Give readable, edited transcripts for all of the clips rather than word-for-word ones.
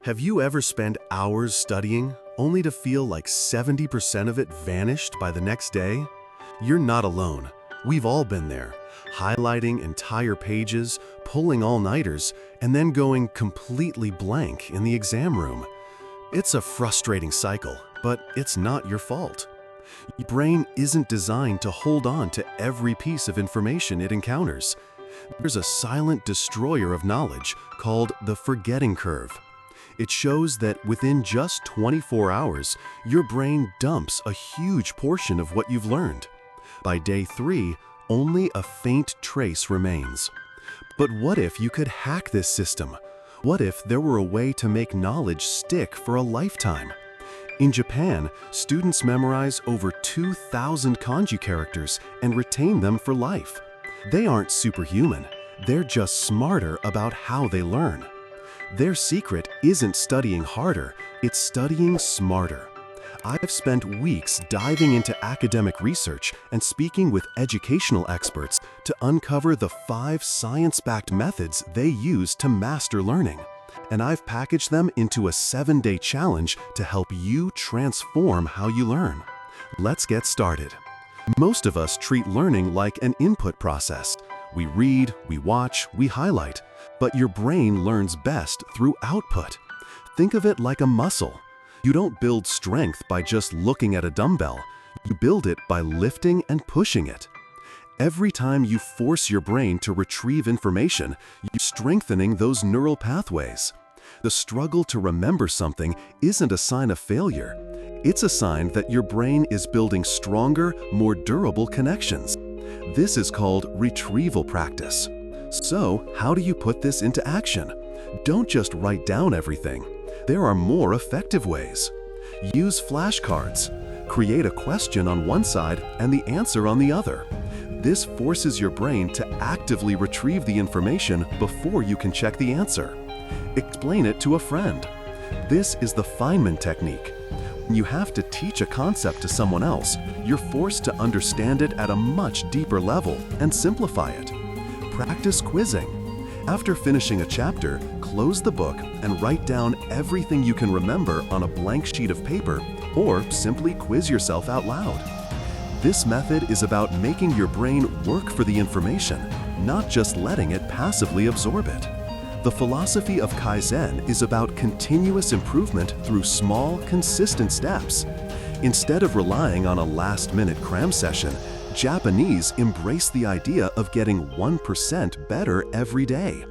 Have you ever spent hours studying only to feel like 70% of it vanished by the next day? You're not alone. We've all been there, highlighting entire pages, pulling all-nighters, and then going completely blank in the exam room. It's a frustrating cycle, but it's not your fault. Your brain isn't designed to hold on to every piece of information it encounters. There's a silent destroyer of knowledge called the forgetting curve. It shows that within just 24 hours, your brain dumps a huge portion of what you've learned. By day 3, only a faint trace remains. But what if you could hack this system? What if there were a way to make knowledge stick for a lifetime? In Japan, students memorize over 2,000 kanji characters and retain them for life. They aren't superhuman. They're just smarter about how they learn. Their secret isn't studying harder, it's studying smarter. I've spent weeks diving into academic research and speaking with educational experts to uncover the 5 science-backed methods they use to master learning. And I've packaged them into a 7-day challenge to help you transform how you learn. Let's get started. Most of us treat learning like an input process. We read, we watch, we highlight, but your brain learns best through output. Think of it like a muscle. You don't build strength by just looking at a dumbbell. You build it by lifting and pushing it. Every time you force your brain to retrieve information, you're strengthening those neural pathways. The struggle to remember something isn't a sign of failure. It's a sign that your brain is building stronger, more durable connections. This is called retrieval practice. So, how do you put this into action? Don't just write down everything. There are more effective ways. Use flashcards. Create a question on one side and the answer on the other. This forces your brain to actively retrieve the information before you can check the answer. Explain it to a friend. This is the Feynman technique. When you have to teach a concept to someone else, you're forced to understand it at a much deeper level and simplify it. Practice quizzing. After finishing a chapter, close the book and write down everything you can remember on a blank sheet of paper, or simply quiz yourself out loud. This method is about making your brain work for the information, not just letting it passively absorb it. The philosophy of Kaizen is about continuous improvement through small, consistent steps. Instead of relying on a last-minute cram session, Japanese embrace the idea of getting 1% better every day.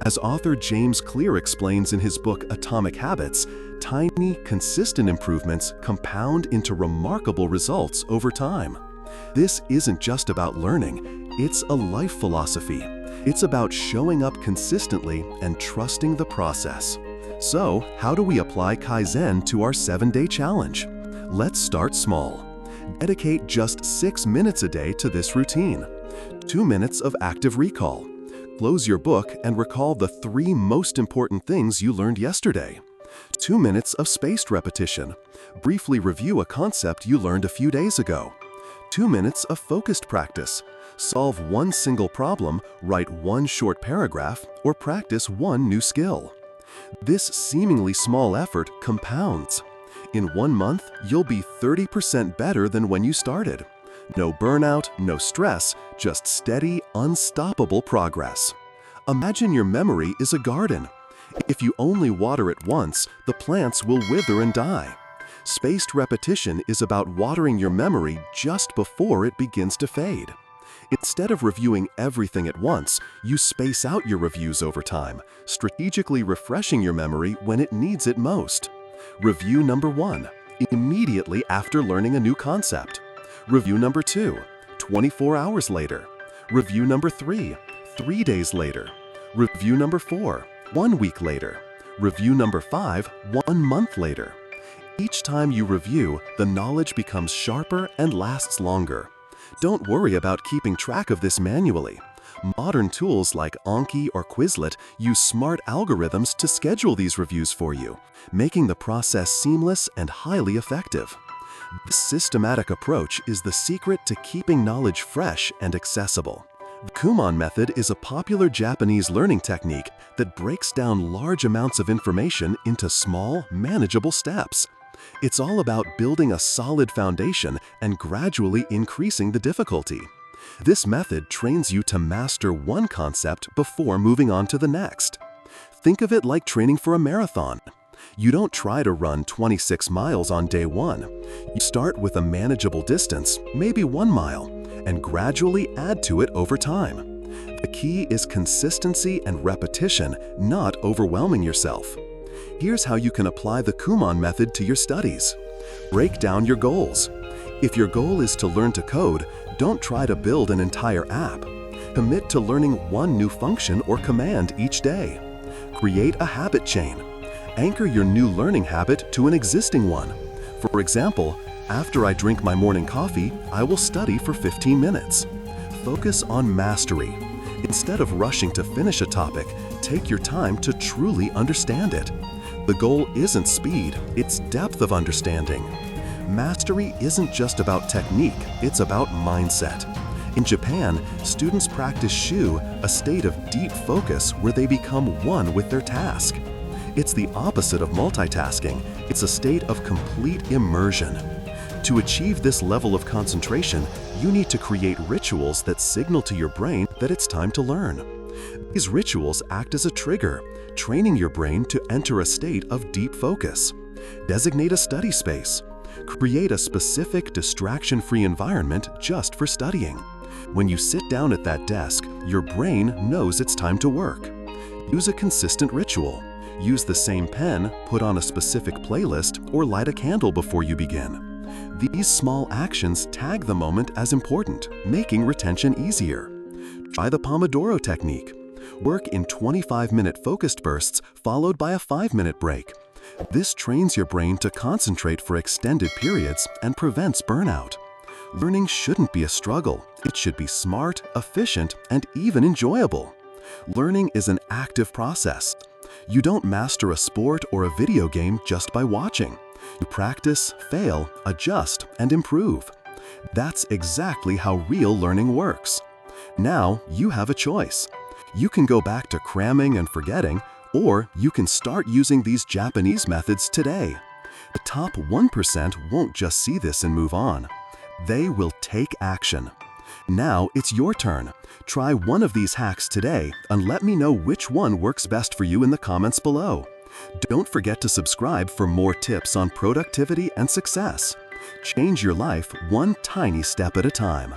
As author James Clear explains in his book Atomic Habits, tiny, consistent improvements compound into remarkable results over time. This isn't just about learning, it's a life philosophy. It's about showing up consistently and trusting the process. So, how do we apply Kaizen to our 7-day challenge? Let's start small. Dedicate just 6 minutes a day to this routine. 2 minutes of active recall. Close your book and recall the 3 most important things you learned yesterday. 2 minutes of spaced repetition. Briefly review a concept you learned a few days ago. 2 minutes of focused practice. Solve one single problem, write one short paragraph, or practice one new skill. This seemingly small effort compounds. In 1 month, you'll be 30% better than when you started. No burnout, no stress, just steady, unstoppable progress. Imagine your memory is a garden. If you only water it once, the plants will wither and die. Spaced repetition is about watering your memory just before it begins to fade. Instead of reviewing everything at once, you space out your reviews over time, strategically refreshing your memory when it needs it most. Review number 1, immediately after learning a new concept. Review number 2, 24 hours later. Review number 3, 3 days later. Review number 4, 1 week later. Review number 5, 1 month later. Each time you review, the knowledge becomes sharper and lasts longer. Don't worry about keeping track of this manually. Modern tools like Anki or Quizlet use smart algorithms to schedule these reviews for you, making the process seamless and highly effective. This systematic approach is the secret to keeping knowledge fresh and accessible. The Kumon method is a popular Japanese learning technique that breaks down large amounts of information into small, manageable steps. It's all about building a solid foundation and gradually increasing the difficulty. This method trains you to master one concept before moving on to the next. Think of it like training for a marathon. You don't try to run 26 miles on day one. You start with a manageable distance, maybe 1 mile, and gradually add to it over time. The key is consistency and repetition, not overwhelming yourself. Here's how you can apply the Kumon method to your studies. Break down your goals. If your goal is to learn to code, don't try to build an entire app. Commit to learning one new function or command each day. Create a habit chain. Anchor your new learning habit to an existing one. For example, after I drink my morning coffee, I will study for 15 minutes. Focus on mastery. Instead of rushing to finish a topic, take your time to truly understand it. The goal isn't speed, it's depth of understanding. Mastery isn't just about technique, it's about mindset. In Japan, students practice shu, a state of deep focus where they become one with their task. It's the opposite of multitasking. It's a state of complete immersion. To achieve this level of concentration, you need to create rituals that signal to your brain that it's time to learn. These rituals act as a trigger, training your brain to enter a state of deep focus. Designate a study space. Create a specific distraction-free environment just for studying. When you sit down at that desk, your brain knows it's time to work. Use a consistent ritual. Use the same pen, put on a specific playlist, or light a candle before you begin. These small actions tag the moment as important, making retention easier. Try the Pomodoro technique. Work in 25-minute focused bursts followed by a 5-minute break. This trains your brain to concentrate for extended periods and prevents burnout. Learning shouldn't be a struggle. It should be smart, efficient, and even enjoyable. Learning is an active process. You don't master a sport or a video game just by watching. You practice, fail, adjust, and improve. That's exactly how real learning works. Now you have a choice. You can go back to cramming and forgetting, or you can start using these Japanese methods today. The top 1% won't just see this and move on. They will take action. Now it's your turn. Try one of these hacks today and let me know which one works best for you in the comments below. Don't forget to subscribe for more tips on productivity and success. Change your life one tiny step at a time.